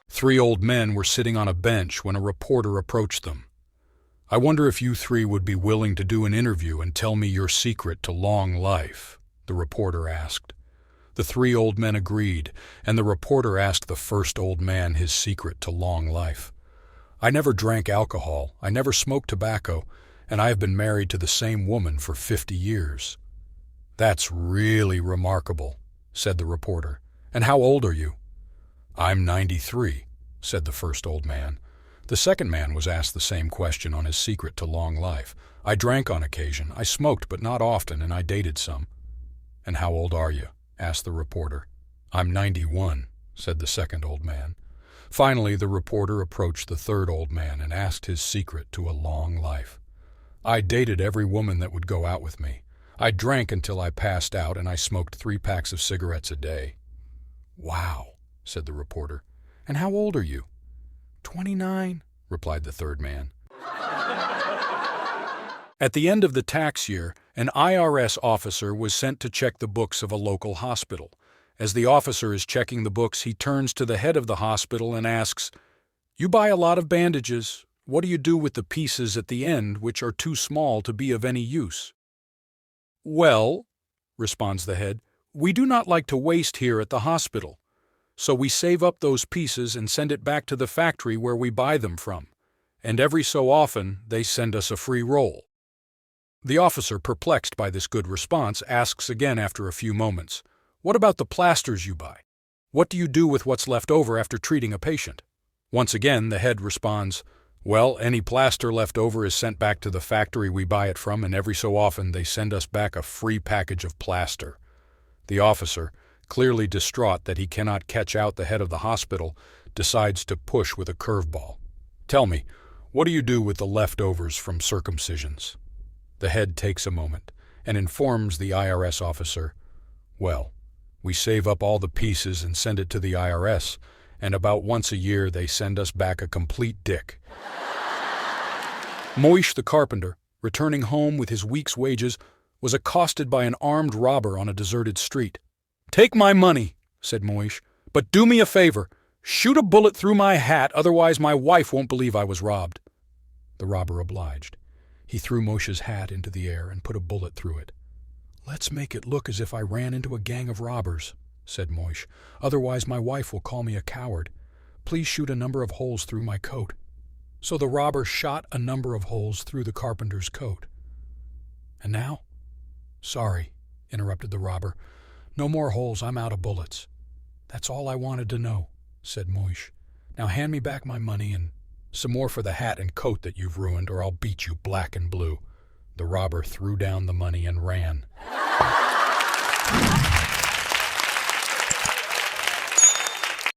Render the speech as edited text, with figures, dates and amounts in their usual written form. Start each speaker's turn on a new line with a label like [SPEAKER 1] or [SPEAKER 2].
[SPEAKER 1] Three old men were sitting on a bench when a reporter approached them. "I wonder if you three would be willing to do an interview and tell me your secret to long life," the reporter asked. The three old men agreed, and the reporter asked the first old man his secret to long life. "I never drank alcohol, I never smoked tobacco, and I have been married to the same woman for 50 years. "That's really remarkable," said the reporter. "And how old are you?" "I'm 93, said the first old man. The second man was asked the same question on his secret to long life. "I drank on occasion, I smoked but not often, and I dated some." "And how old are you?" asked the reporter. "I'm 91, said the second old man. Finally, the reporter approached the third old man and asked his secret to a long life. "I dated every woman that would go out with me. I drank until I passed out, and I smoked 3 packs of cigarettes a day." "Wow," said the reporter. "And how old are you?" 29, replied the third man. At the end of the tax year, an IRS officer was sent to check the books of a local hospital. As the officer is checking the books, he turns to the head of the hospital and asks, "You buy a lot of bandages. What do you do with the pieces at the end which are too small to be of any use?" "Well," responds the head, "we do not like to waste here at the hospital. So we save up those pieces and send it back to the factory where we buy them from. And every so often they send us a free roll." The officer, perplexed by this good response, asks again after a few moments, "What about the plasters you buy? What do you do with what's left over after treating a patient?" Once again, the head responds, "Well, any plaster left over is sent back to the factory we buy it from, and every so often they send us back a free package of plaster." The officer, clearly distraught that he cannot catch out the head of the hospital, decides to push with a curveball. "Tell me, what do you do with the leftovers from circumcisions?" The head takes a moment and informs the IRS officer, "Well, we save up all the pieces and send it to the IRS, and about once a year they send us back a complete dick." Moish the carpenter, returning home with his week's wages, was accosted by an armed robber on a deserted street. "Take my money," said Moish, "but do me a favor. Shoot a bullet through my hat, otherwise my wife won't believe I was robbed." The robber obliged. He threw Moish's hat into the air and put a bullet through it. "Let's make it look as if I ran into a gang of robbers," said Moish. "Otherwise my wife will call me a coward. Please shoot a number of holes through my coat." So the robber shot a number of holes through the carpenter's coat. "And now?" "Sorry," interrupted the robber. "No more holes, I'm out of bullets." "That's all I wanted to know," said Moish. "Now hand me back my money and some more for the hat and coat that you've ruined, or I'll beat you black and blue." The robber threw down the money and ran.